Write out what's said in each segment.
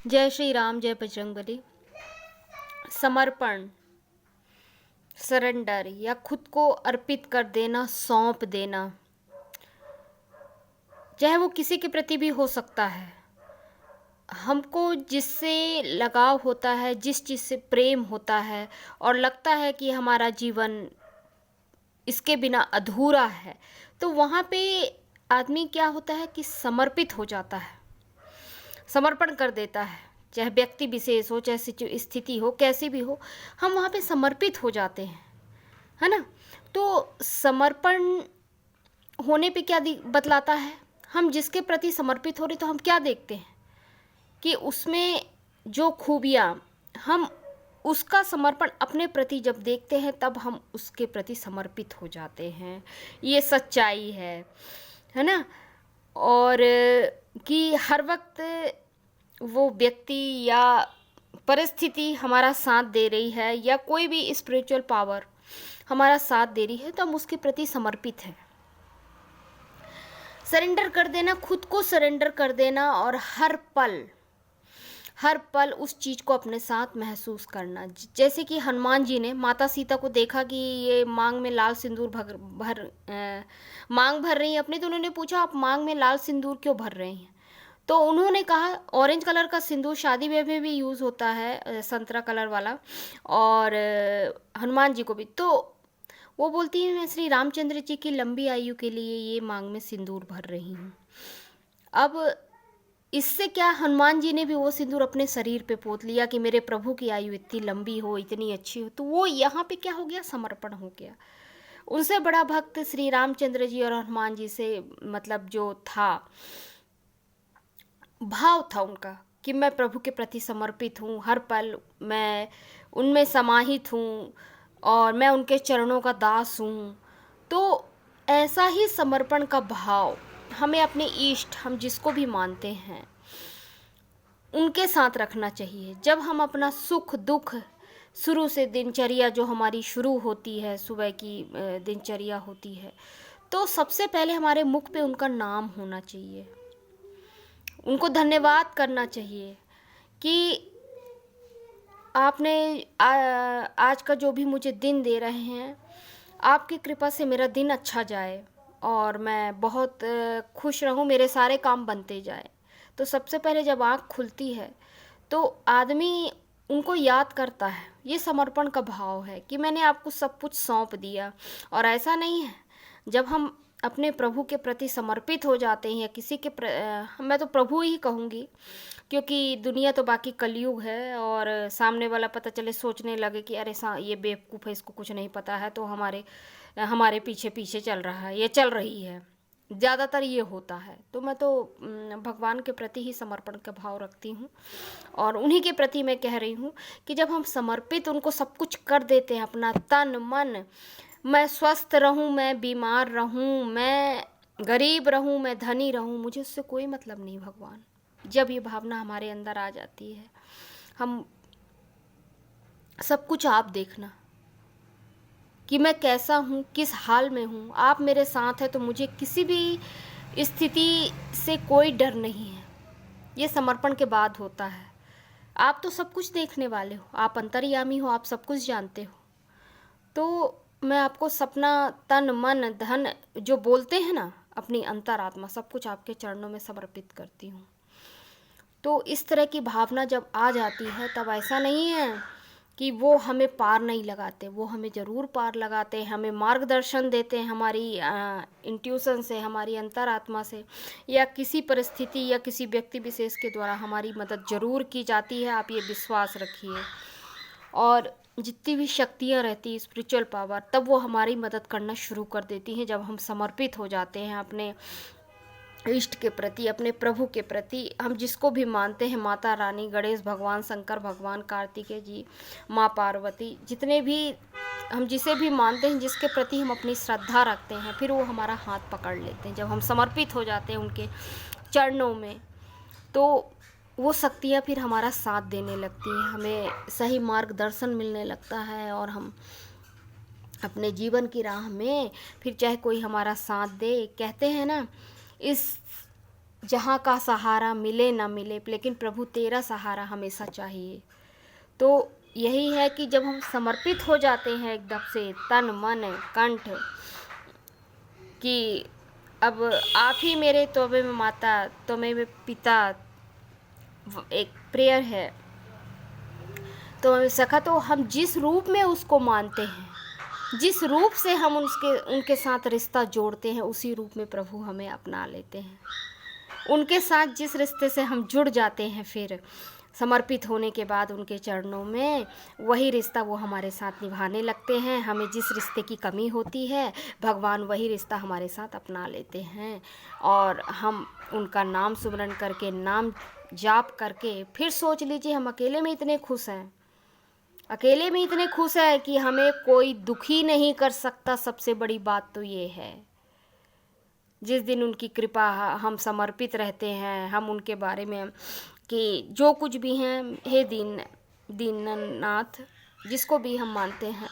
जय श्री राम, जय बजरंगबली। समर्पण, सरेंडर या खुद को अर्पित कर देना, सौंप देना, चाहे वो किसी के प्रति भी हो सकता है। हमको जिससे लगाव होता है, जिस चीज़ से प्रेम होता है और लगता है कि हमारा जीवन इसके बिना अधूरा है, तो वहाँ पे आदमी क्या होता है कि समर्पित हो जाता है, समर्पण कर देता है। चाहे व्यक्ति विशेष हो, चाहे स्थिति हो, कैसी भी हो, हम वहाँ पे समर्पित हो जाते हैं, है ना। तो समर्पण होने पे क्या बतलाता है, हम जिसके प्रति समर्पित हो रहे तो हम क्या देखते हैं कि उसमें जो खूबियाँ, हम उसका समर्पण अपने प्रति जब देखते हैं तब हम उसके प्रति समर्पित हो जाते हैं। ये सच्चाई है ना। और कि हर वक्त वो व्यक्ति या परिस्थिति हमारा साथ दे रही है या कोई भी स्पिरिचुअल पावर हमारा साथ दे रही है तो हम उसके प्रति समर्पित हैं। सरेंडर कर देना, खुद को सरेंडर कर देना और हर पल उस चीज़ को अपने साथ महसूस करना। जैसे कि हनुमान जी ने माता सीता को देखा कि ये मांग में लाल सिंदूर मांग भर रही है अपनी, तो उन्होंने पूछा आप मांग में लाल सिंदूर क्यों भर रही हैं। तो उन्होंने कहा ऑरेंज कलर का सिंदूर शादी ब्याह में भी यूज़ होता है, संतरा कलर वाला, और हनुमान जी को भी। तो वो बोलती है मैं श्री रामचंद्र जी की लंबी आयु के लिए ये मांग में सिंदूर भर रही हूँ। अब इससे क्या, हनुमान जी ने भी वो सिंदूर अपने शरीर पे पोत लिया कि मेरे प्रभु की आयु इतनी लंबी हो, इतनी अच्छी हो। तो वो यहाँ पे क्या हो गया, समर्पण हो गया। उनसे बड़ा भक्त श्री रामचंद्र जी और हनुमान जी से मतलब जो था, भाव था उनका कि मैं प्रभु के प्रति समर्पित हूँ, हर पल मैं उनमें समाहित हूँ और मैं उनके चरणों का दास हूँ। तो ऐसा ही समर्पण का भाव हमें अपने इष्ट, हम जिसको भी मानते हैं, उनके साथ रखना चाहिए। जब हम अपना सुख दुख, शुरू से दिनचर्या जो हमारी शुरू होती है, सुबह की दिनचर्या होती है, तो सबसे पहले हमारे मुख पे उनका नाम होना चाहिए, उनको धन्यवाद करना चाहिए कि आपने आज का जो भी मुझे दिन दे रहे हैं, आपकी कृपा से मेरा दिन अच्छा जाए और मैं बहुत खुश रहूं, मेरे सारे काम बनते जाए। तो सबसे पहले जब आँख खुलती है तो आदमी उनको याद करता है। ये समर्पण का भाव है कि मैंने आपको सब कुछ सौंप दिया। और ऐसा नहीं है, जब हम अपने प्रभु के प्रति समर्पित हो जाते हैं या किसी के मैं तो प्रभु ही कहूँगी, क्योंकि दुनिया तो बाकी कलयुग है और सामने वाला पता चले सोचने लगे कि अरे ये बेवकूफ़ है, इसको कुछ नहीं पता है, तो हमारे पीछे पीछे चल रहा है, ये चल रही है, ज़्यादातर ये होता है। तो मैं तो भगवान के प्रति ही समर्पण का भाव रखती हूँ और उन्हीं के प्रति मैं कह रही हूँ कि जब हम समर्पित उनको सब कुछ कर देते हैं, अपना तन मन, मैं स्वस्थ रहूँ, मैं बीमार रहूँ, मैं गरीब रहूँ, मैं धनी रहूँ, मुझे उससे कोई मतलब नहीं भगवान। जब ये भावना हमारे अंदर आ जाती है, हम सब कुछ आप देखना कि मैं कैसा हूँ, किस हाल में हूँ, आप मेरे साथ हैं तो मुझे किसी भी स्थिति से कोई डर नहीं है। ये समर्पण के बाद होता है। आप तो सब कुछ देखने वाले हो, आप अंतर्यामी हो, आप सब कुछ जानते हो। तो मैं आपको सपना, तन मन धन जो बोलते हैं ना, अपनी अंतरात्मा, सब कुछ आपके चरणों में समर्पित करती हूँ। तो इस तरह की भावना जब आ जाती है तब ऐसा नहीं है कि वो हमें पार नहीं लगाते, वो हमें ज़रूर पार लगाते हैं, हमें मार्गदर्शन देते हैं हमारी इंट्यूशन से, हमारी अंतरात्मा से, या किसी परिस्थिति या किसी व्यक्ति विशेष के द्वारा हमारी मदद ज़रूर की जाती है। आप ये विश्वास रखिए। और जितनी भी शक्तियाँ रहती हैं, स्पिरिचुअल पावर, तब वो हमारी मदद करना शुरू कर देती हैं जब हम समर्पित हो जाते हैं अपने इष्ट के प्रति, अपने प्रभु के प्रति। हम जिसको भी मानते हैं, माता रानी, गणेश भगवान, शंकर भगवान, कार्तिकेय जी, माँ पार्वती, जितने भी हम जिसे भी मानते हैं, जिसके प्रति हम अपनी श्रद्धा रखते हैं, फिर वो हमारा हाथ पकड़ लेते हैं। जब हम समर्पित हो जाते हैं उनके चरणों में, तो वो शक्तियाँ फिर हमारा साथ देने लगती हैं, हमें सही मार्गदर्शन मिलने लगता है और हम अपने जीवन की राह में फिर चाहे कोई हमारा साथ दे। कहते हैं ना, इस जहाँ का सहारा मिले ना मिले, लेकिन प्रभु तेरा सहारा हमेशा चाहिए। तो यही है कि जब हम समर्पित हो जाते हैं एकदम से तन मन कंठ, कि अब आप ही मेरे तौबे में माता, तुम्हें में पिता, एक प्रेयर है तो सखा, तो हम जिस रूप में उसको मानते हैं, जिस रूप से हम उनके साथ रिश्ता जोड़ते हैं, उसी रूप में प्रभु हमें अपना लेते हैं। उनके साथ जिस रिश्ते से हम जुड़ जाते हैं, फिर समर्पित होने के बाद उनके चरणों में, वही रिश्ता वो हमारे साथ निभाने लगते हैं। हमें जिस रिश्ते की कमी होती है, भगवान वही रिश्ता हमारे साथ अपना लेते हैं, और हम उनका नाम सुमरन करके, नाम जाप करके, फिर सोच लीजिए हम अकेले में इतने खुश हैं, अकेले में इतने खुश हैं कि हमें कोई दुखी नहीं कर सकता। सबसे बड़ी बात तो ये है, जिस दिन उनकी कृपा, हम समर्पित रहते हैं, हम उनके बारे में कि जो कुछ भी हैं, हे दीननाथ, जिसको भी हम मानते हैं,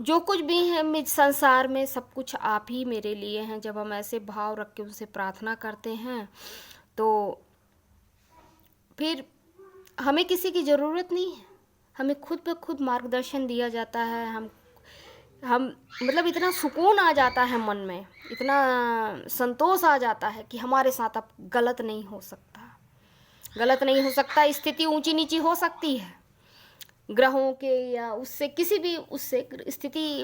जो कुछ भी है संसार में, सब कुछ आप ही मेरे लिए हैं। जब हम ऐसे भाव रख के उनसे प्रार्थना करते हैं, तो फिर हमें किसी की ज़रूरत नहीं है, हमें खुद ब खुद मार्गदर्शन दिया जाता है। हम मतलब इतना सुकून आ जाता है मन में, इतना संतोष आ जाता है कि हमारे साथ अब गलत नहीं हो सकता, गलत नहीं हो सकता। स्थिति ऊंची नीची हो सकती है, ग्रहों के या उससे किसी भी उससे स्थिति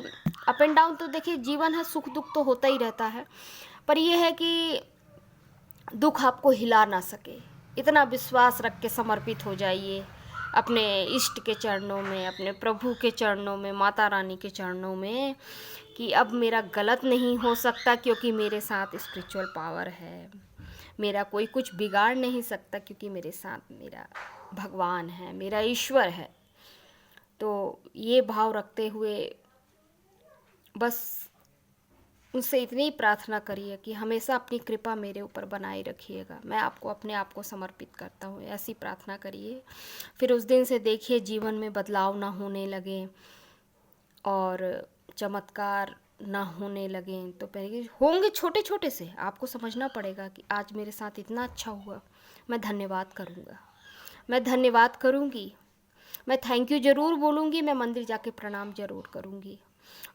अप एंड डाउन, तो देखिए जीवन है, सुख दुख तो होता ही रहता है, पर यह है कि दुख आपको हिला ना सके। इतना विश्वास रख के समर्पित हो जाइए अपने इष्ट के चरणों में, अपने प्रभु के चरणों में, माता रानी के चरणों में, कि अब मेरा गलत नहीं हो सकता, क्योंकि मेरे साथ स्पिरिचुअल पावर है। मेरा कोई कुछ बिगाड़ नहीं सकता, क्योंकि मेरे साथ मेरा भगवान है, मेरा ईश्वर है। तो ये भाव रखते हुए बस उनसे इतनी ही प्रार्थना करिए कि हमेशा अपनी कृपा मेरे ऊपर बनाए रखिएगा, मैं आपको अपने आप को समर्पित करता हूँ, ऐसी प्रार्थना करिए। फिर उस दिन से देखिए जीवन में बदलाव ना होने लगे और चमत्कार ना होने लगे, तो पहले होंगे छोटे छोटे से। आपको समझना पड़ेगा कि आज मेरे साथ इतना अच्छा हुआ, मैं धन्यवाद करूँगा, मैं धन्यवाद करूँगी, मैं थैंक यू ज़रूर बोलूँगी, मैं मंदिर जाके प्रणाम ज़रूर करूँगी।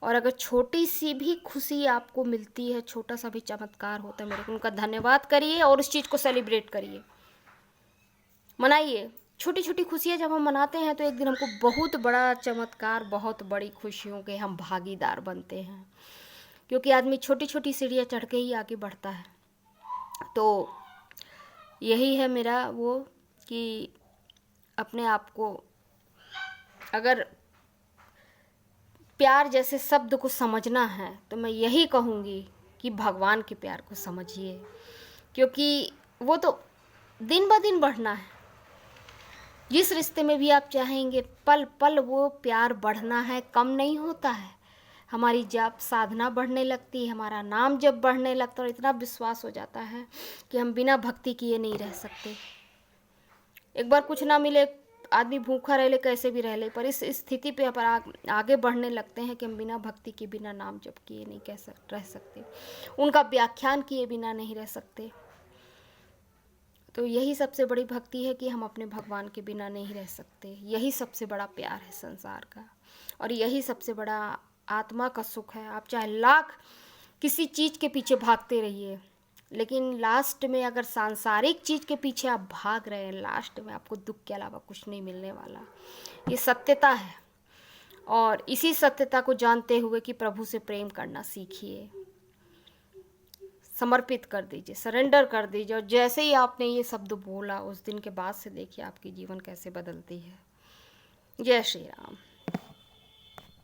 और अगर छोटी सी भी खुशी आपको मिलती है, छोटा सा भी चमत्कार होता है मेरे को, उनका धन्यवाद करिए और उस चीज़ को सेलिब्रेट करिए, मनाइए। छोटी छोटी खुशियाँ जब हम मनाते हैं, तो एक दिन हमको बहुत बड़ा चमत्कार, बहुत बड़ी खुशियों के हम भागीदार बनते हैं, क्योंकि आदमी छोटी छोटी सीढ़ियाँ चढ़ के ही आगे बढ़ता है। तो यही है मेरा वो, कि अपने आप को अगर प्यार जैसे शब्द को समझना है, तो मैं यही कहूँगी कि भगवान के प्यार को समझिए, क्योंकि वो तो दिन ब दिन बढ़ना है। जिस रिश्ते में भी आप चाहेंगे, पल पल वो प्यार बढ़ना है, कम नहीं होता है। हमारी जब साधना बढ़ने लगती है, हमारा नाम जब बढ़ने लगता है, और इतना विश्वास हो जाता है कि हम बिना भक्ति किए नहीं रह सकते। एक बार कुछ ना मिले, आदमी भूखा रह ले, कैसे भी रह ले, पर इस स्थिति पे पर आगे बढ़ने लगते हैं कि हम बिना भक्ति के, बिना नाम जप किए नहीं रह सकते, उनका व्याख्यान किए बिना नहीं रह सकते। तो यही सबसे बड़ी भक्ति है कि हम अपने भगवान के बिना नहीं रह सकते। यही सबसे बड़ा प्यार है संसार का, और यही सबसे बड़ा आत्मा का सुख है। आप चाहे लाख किसी चीज़ के पीछे भागते रहिए, लेकिन लास्ट में अगर सांसारिक चीज़ के पीछे आप भाग रहे हैं, लास्ट में आपको दुख के अलावा कुछ नहीं मिलने वाला। ये सत्यता है, और इसी सत्यता को जानते हुए कि प्रभु से प्रेम करना सीखिए, समर्पित कर दीजिए, सरेंडर कर दीजिए। और जैसे ही आपने ये शब्द बोला, उस दिन के बाद से देखिए आपकी जीवन कैसे बदलती है। जय श्री राम।